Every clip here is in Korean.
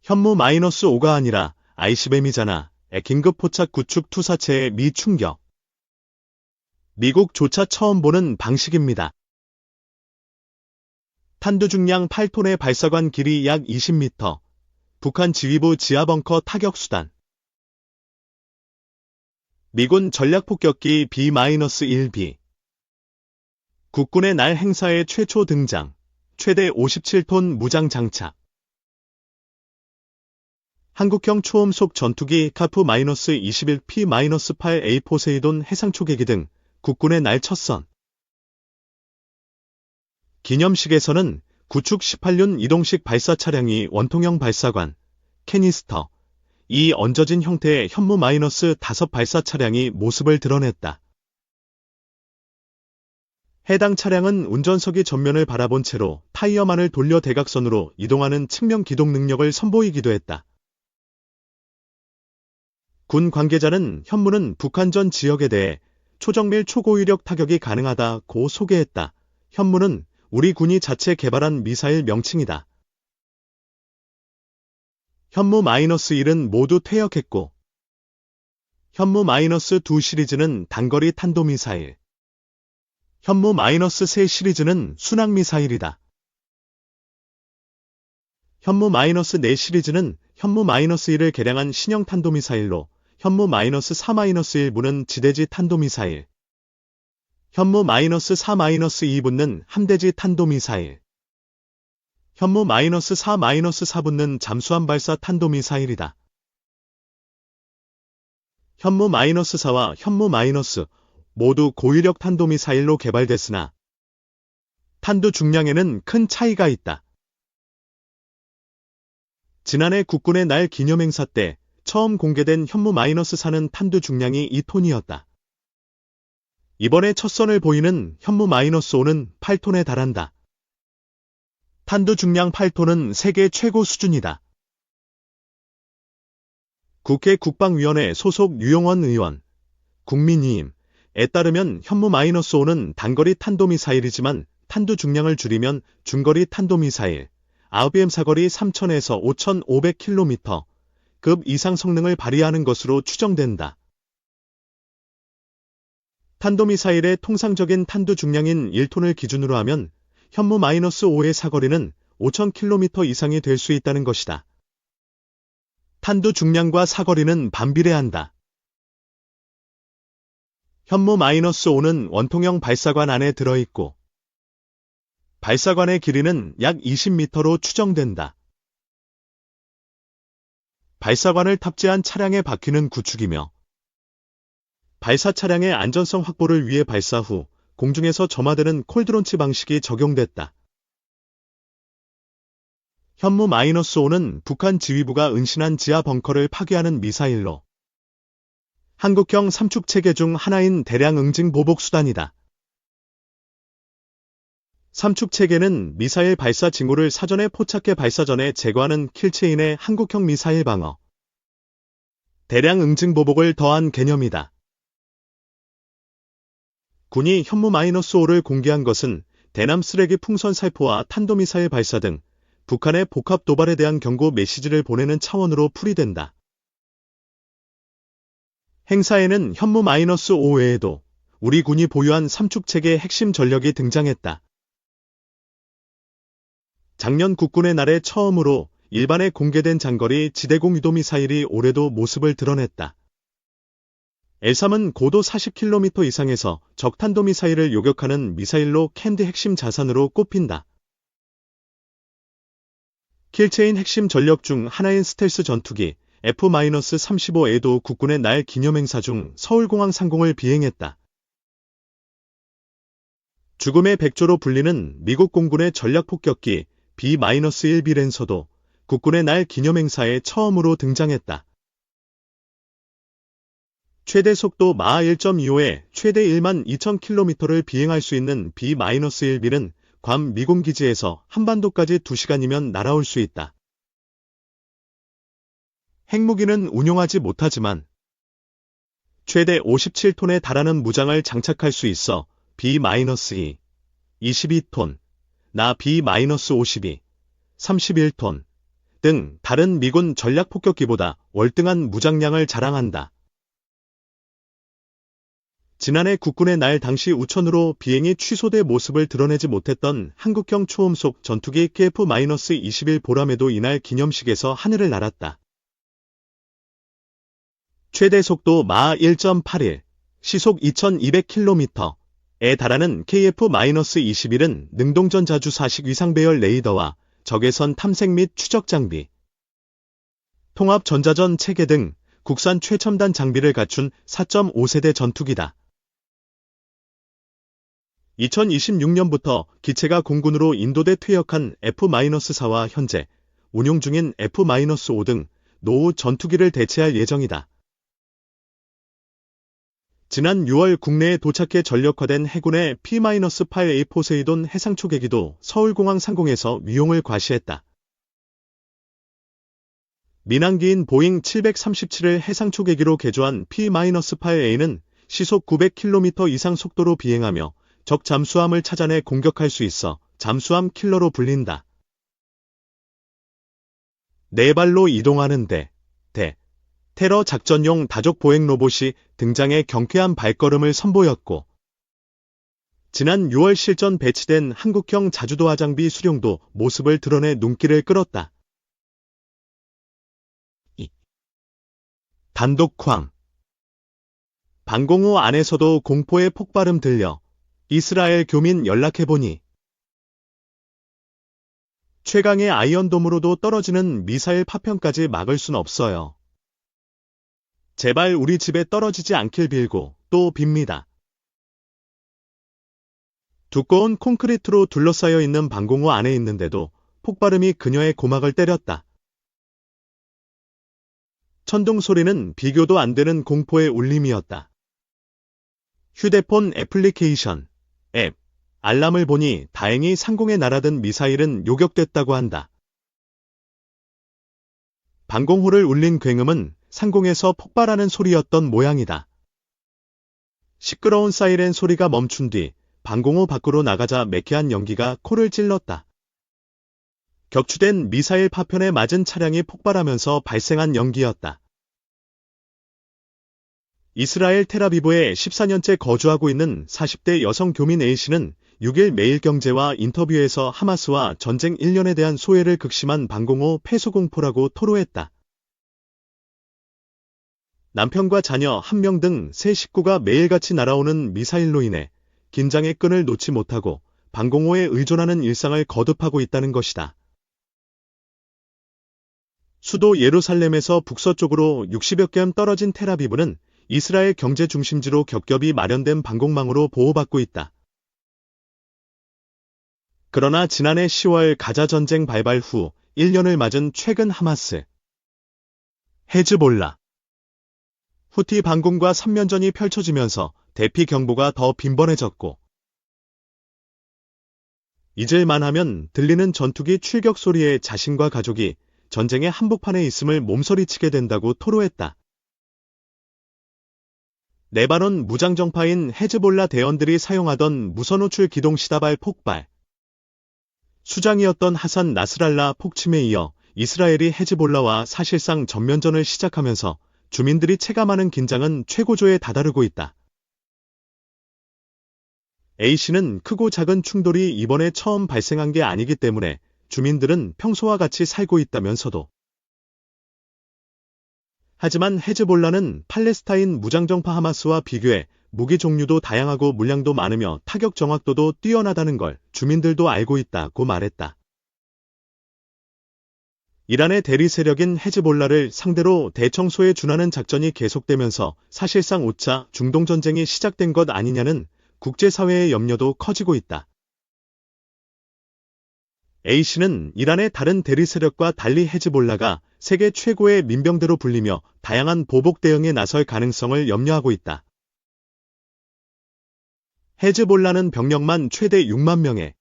현무 -5가 아니라 ICBM이잖아. 긴급 포착 구축 투사체의 미 충격. 미국조차 처음 보는 방식입니다. 탄두 중량 8톤의 발사관 길이 약 20m. 북한 지휘부 지하벙커 타격수단. 미군 전략폭격기 B-1B. 국군의 날 행사에 최초 등장. 최대 57톤 무장 장착. 한국형 초음속 전투기 카프-21P-8A 포세이돈 해상초계기 등 국군의 날 첫선. 기념식에서는 구축 18륜 이동식 발사 차량이 원통형 발사관, 캐니스터, 이 얹어진 형태의 현무 -5 발사 차량이 모습을 드러냈다. 해당 차량은 운전석이 전면을 바라본 채로 타이어만을 돌려 대각선으로 이동하는 측면 기동 능력을 선보이기도 했다. 군 관계자는 현무는 북한전 지역에 대해 초정밀 초고위력 타격이 가능하다고 소개했다. 현무는 우리 군이 자체 개발한 미사일 명칭이다. 현무 -1은 모두 퇴역했고, 현무 -2 시리즈는 단거리 탄도미사일, 현무 -3 시리즈는 순항미사일이다. 현무 -4 시리즈는 현무 -1을 개량한 신형 탄도미사일로 현무 -4-1부는 지대지 탄도미사일, 현무 -4-2부는 함대지 탄도미사일, 현무 -4-4부는 잠수함 발사 탄도미사일이다. 현무 -4와 현무 -, 모두 고위력 탄도미사일로 개발됐으나 탄두 중량에는 큰 차이가 있다. 지난해 국군의 날 기념행사 때 처음 공개된 현무 -4는 탄두 중량이 2톤이었다. 이번에 첫 선을 보이는 현무 -5는 8톤에 달한다. 탄두 중량 8톤은 세계 최고 수준이다. 국회 국방위원회 소속 유용원 의원, 국민의힘에 따르면 현무 -5는 단거리 탄도미사일이지만 탄두 중량을 줄이면 중거리 탄도미사일, ICBM 사거리 3,000에서 5,500km 급 이상 성능을 발휘하는 것으로 추정된다. 탄도미사일의 통상적인 탄두 중량인 1톤을 기준으로 하면 현무 -5의 사거리는 5,000km 이상이 될 수 있다는 것이다. 탄두 중량과 사거리는 반비례한다. 현무 -5는 원통형 발사관 안에 들어있고 발사관의 길이는 약 20m로 추정된다. 발사관을 탑재한 차량의 바퀴는 구축이며 발사 차량의 안전성 확보를 위해 발사 후 공중에서 점화되는 콜드론치 방식이 적용됐다. 현무 -5는 북한 지휘부가 은신한 지하 벙커를 파괴하는 미사일로 한국형 삼축체계 중 하나인 대량 응징 보복 수단이다. 삼축체계는 미사일 발사 징후를 사전에 포착해 발사 전에 제거하는 킬체인의 한국형 미사일 방어, 대량 응징 보복을 더한 개념이다. 군이 현무 -5를 공개한 것은 대남 쓰레기 풍선 살포와 탄도미사일 발사 등 북한의 복합 도발에 대한 경고 메시지를 보내는 차원으로 풀이된다. 행사에는 현무 -5 외에도 우리 군이 보유한 삼축체계 핵심 전력이 등장했다. 작년 국군의 날에 처음으로 일반에 공개된 장거리 지대공 유도미사일이 올해도 모습을 드러냈다. L3은 고도 40km 이상에서 적탄도미사일을 요격하는 미사일로 캔드 핵심 자산으로 꼽힌다. 킬체인 핵심 전력 중 하나인 스텔스 전투기 F-35A도 국군의 날 기념행사 중 서울공항 상공을 비행했다. 죽음의 백조로 불리는 미국 공군의 전략폭격기 B-1B 랜서도 국군의 날 기념행사에 처음으로 등장했다. 최대 속도 마하 1.25에 최대 12,000km를 비행할 수 있는 B-1B는 괌 미군기지에서 한반도까지 2시간이면 날아올 수 있다. 핵무기는 운용하지 못하지만 최대 57톤에 달하는 무장을 장착할 수 있어 B-2, 22톤, 나 B-52, 31톤 등 다른 미군 전략폭격기보다 월등한 무장량을 자랑한다. 지난해 국군의 날 당시 우천으로 비행이 취소돼 모습을 드러내지 못했던 한국형 초음속 전투기 KF-21 보람에도 이날 기념식에서 하늘을 날았다. 최대 속도 마하 1.81, 시속 2200km에 달하는 KF-21은 능동전 자주 4식 위상 배열 레이더와 적외선 탐색 및 추적 장비, 통합 전자전 체계 등 국산 최첨단 장비를 갖춘 4.5세대 전투기다. 2026년부터 기체가 공군으로 인도대 퇴역한 F-4와 현재 운용 중인 F-5 등 노후 전투기를 대체할 예정이다. 지난 6월 국내에 도착해 전력화된 해군의 P-8A 포세이돈 해상초계기도 서울공항 상공에서 위용을 과시했다. 민항기인 보잉 737을 해상초계기로 개조한 P-8A는 시속 900km 이상 속도로 비행하며 적 잠수함을 찾아내 공격할 수 있어 잠수함 킬러로 불린다. 네 발로 이동하는 테러 작전용 다족 보행 로봇이 등장해 경쾌한 발걸음을 선보였고, 지난 6월 실전 배치된 한국형 자주도하 장비 수령도 모습을 드러내 눈길을 끌었다. 단독황. 방공호 안에서도 공포의 폭발음 들려 이스라엘 교민 연락해보니 최강의 아이언돔으로도 떨어지는 미사일 파편까지 막을 순 없어요. 제발 우리 집에 떨어지지 않길 빌고 또 빕니다. 두꺼운 콘크리트로 둘러싸여 있는 방공호 안에 있는데도 폭발음이 그녀의 고막을 때렸다. 천둥 소리는 비교도 안 되는 공포의 울림이었다. 휴대폰 애플리케이션 앱 알람을 보니 다행히 상공에 날아든 미사일은 요격됐다고 한다. 방공호를 울린 굉음은 상공에서 폭발하는 소리였던 모양이다. 시끄러운 사이렌 소리가 멈춘 뒤 방공호 밖으로 나가자 매캐한 연기가 코를 찔렀다. 격추된 미사일 파편에 맞은 차량이 폭발하면서 발생한 연기였다. 이스라엘 텔아비브에 14년째 거주하고 있는 40대 여성 교민 A씨는 6일 매일경제와 인터뷰에서 하마스와 전쟁 1년에 대한 소외를 극심한 방공호 폐소공포라고 토로했다. 남편과 자녀 1명 등 세 식구가 매일같이 날아오는 미사일로 인해 긴장의 끈을 놓지 못하고 방공호에 의존하는 일상을 거듭하고 있다는 것이다. 수도 예루살렘에서 북서쪽으로 60여 km 떨어진 텔아비브는 이스라엘 경제 중심지로 겹겹이 마련된 방공망으로 보호받고 있다. 그러나 지난해 10월 가자 전쟁 발발 후 1년을 맞은 최근 하마스, 헤즈볼라, 후티 반군과 3면전이 펼쳐지면서 대피 경보가 더 빈번해졌고, 잊을만하면 들리는 전투기 출격 소리에 자신과 가족이 전쟁의 한복판에 있음을 몸서리치게 된다고 토로했다. 레바논 무장정파인 헤즈볼라 대원들이 사용하던 무선호출 기동 시다발 폭발, 수장이었던 하산 나스랄라 폭침에 이어 이스라엘이 헤즈볼라와 사실상 전면전을 시작하면서 주민들이 체감하는 긴장은 최고조에 다다르고 있다. A씨는 크고 작은 충돌이 이번에 처음 발생한 게 아니기 때문에 주민들은 평소와 같이 살고 있다면서도, 하지만 헤즈볼라는 팔레스타인 무장정파 하마스와 비교해 무기 종류도 다양하고 물량도 많으며 타격 정확도도 뛰어나다는 걸 주민들도 알고 있다고 말했다. 이란의 대리 세력인 헤즈볼라를 상대로 대청소에 준하는 작전이 계속되면서 사실상 5차 중동전쟁이 시작된 것 아니냐는 국제사회의 염려도 커지고 있다. A씨는 이란의 다른 대리 세력과 달리 헤즈볼라가 세계 최고의 민병대로 불리며 다양한 보복 대응에 나설 가능성을 염려하고 있다. 헤즈볼라는 병력만 최대 6만 명에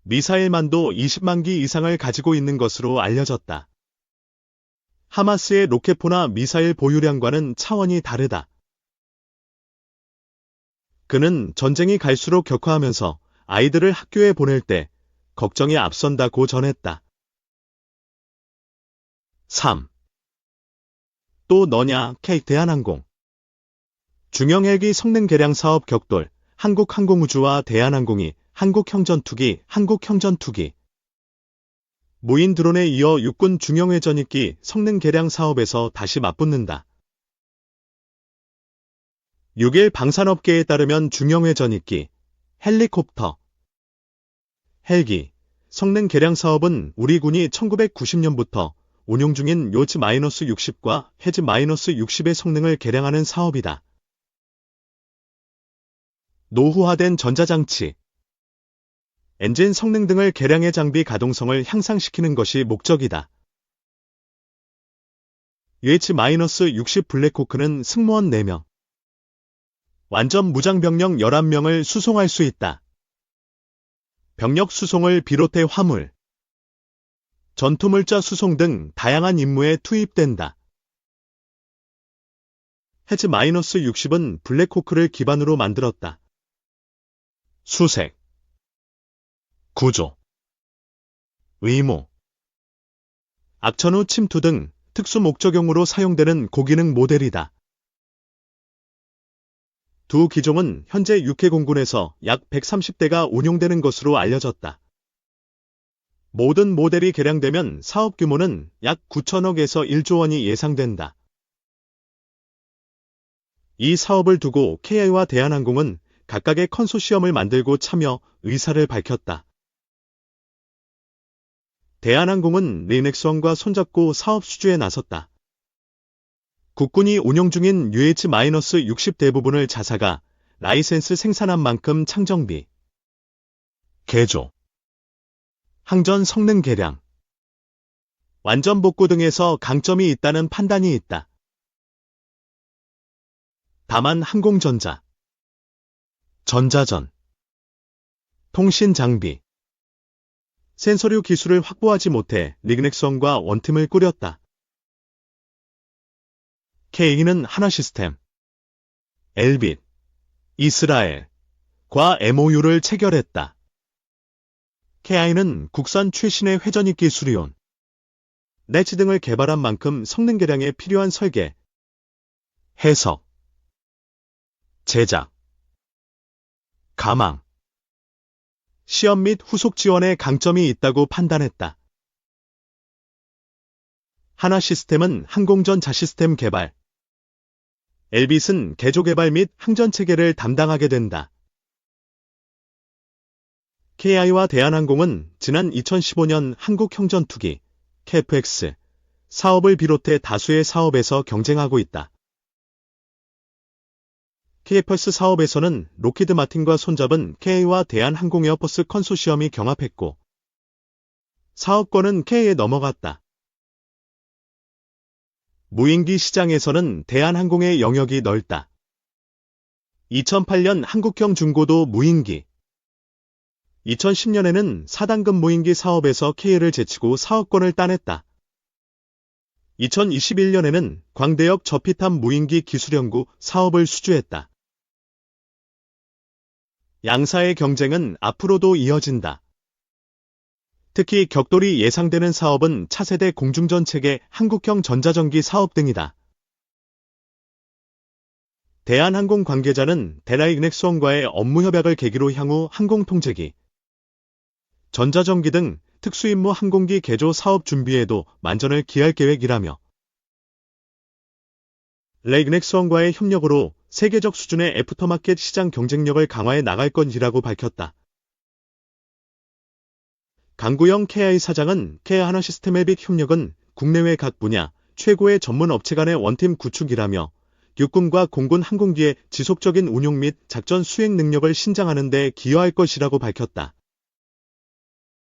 미사일만도 20만 기 이상을 가지고 있는 것으로 알려졌다. 하마스의 로켓포나 미사일 보유량과는 차원이 다르다. 그는 전쟁이 갈수록 격화하면서 아이들을 학교에 보낼 때 걱정이 앞선다고 전했다. 3. 또 너냐, K 대한항공. 중형헬기 성능 개량 사업 격돌, 한국항공우주와 대한항공이 한국형전투기, 한국형전투기. 무인 드론에 이어 육군 중형회 전익기 성능 개량 사업에서 다시 맞붙는다. 6일 방산업계에 따르면 중형회 전익기, 헬리콥터, 헬기, 성능 개량 사업은 우리 군이 1990년부터 운용 중인 요츠-60과 해즈-60의 성능을 개량하는 사업이다. 노후화된 전자장치, 엔진 성능 등을 개량해 장비 가동성을 향상시키는 것이 목적이다. UH-60 블랙호크는 승무원 4명, 완전 무장 병력 11명을 수송할 수 있다. 병력 수송을 비롯해 화물, 전투물자 수송 등 다양한 임무에 투입된다. 해즈-60은 블랙호크를 기반으로 만들었다. 수색, 구조, 의무, 악천 후 침투 등 특수 목적용으로 사용되는 고기능 모델이다. 두 기종은 현재 육해공군에서 약 130대가 운용되는 것으로 알려졌다. 모든 모델이 개량되면 사업 규모는 약 9천억에서 1조 원이 예상된다. 이 사업을 두고 KI와 대한항공은 각각의 컨소시엄을 만들고 참여 의사를 밝혔다. 대한항공은 릭넥스원과 손잡고 사업 수주에 나섰다. 국군이 운용 중인 UH-60 대부분을 자사가 라이센스 생산한 만큼 창정비, 개조, 항전 성능 개량, 완전 복구 등에서 강점이 있다는 판단이 있다. 다만 항공전자, 전자전, 통신 장비, 센서류 기술을 확보하지 못해 릭넥스원과 원팀을 꾸렸다. K는 하나시스템, 엘빗, 이스라엘과 MOU를 체결했다. KI는 국산 최신의 회전익기 수리온, 내치 등을 개발한 만큼 성능 개량에 필요한 설계, 해석, 제작, 가망, 시험 및 후속 지원에 강점이 있다고 판단했다. 하나시스템은 항공전자 시스템 개발, 엘빗은 개조 개발 및 항전 체계를 담당하게 된다. KI와 대한항공은 지난 2015년 한국형전투기, KF-X 사업을 비롯해 다수의 사업에서 경쟁하고 있다. KF-X 사업에서는 로키드 마틴과 손잡은 KI와 대한항공 에어버스 컨소시엄이 경합했고, 사업권은 K에 넘어갔다. 무인기 시장에서는 대한항공의 영역이 넓다. 2008년 한국형 중고도 무인기, 2010년에는 4단급 무인기 사업에서 K를 제치고 사업권을 따냈다. 2021년에는 광대역 저피탑 무인기 기술연구 사업을 수주했다. 양사의 경쟁은 앞으로도 이어진다. 특히 격돌이 예상되는 사업은 차세대 공중전 체계 한국형 전자전기 사업 등이다. 대한항공 관계자는 릭넥스원과의 업무 협약을 계기로 향후 항공통제기, 전자전기 등 특수임무 항공기 개조 사업 준비에도 만전을 기할 계획이라며 릭넥스원과의 협력으로 세계적 수준의 애프터마켓 시장 경쟁력을 강화해 나갈 것이라고 밝혔다. 강구영 KI 사장은 KI 하나시스템의 빅 협력은 국내외 각 분야 최고의 전문 업체 간의 원팀 구축이라며 육군과 공군 항공기의 지속적인 운용 및 작전 수행 능력을 신장하는 데 기여할 것이라고 밝혔다.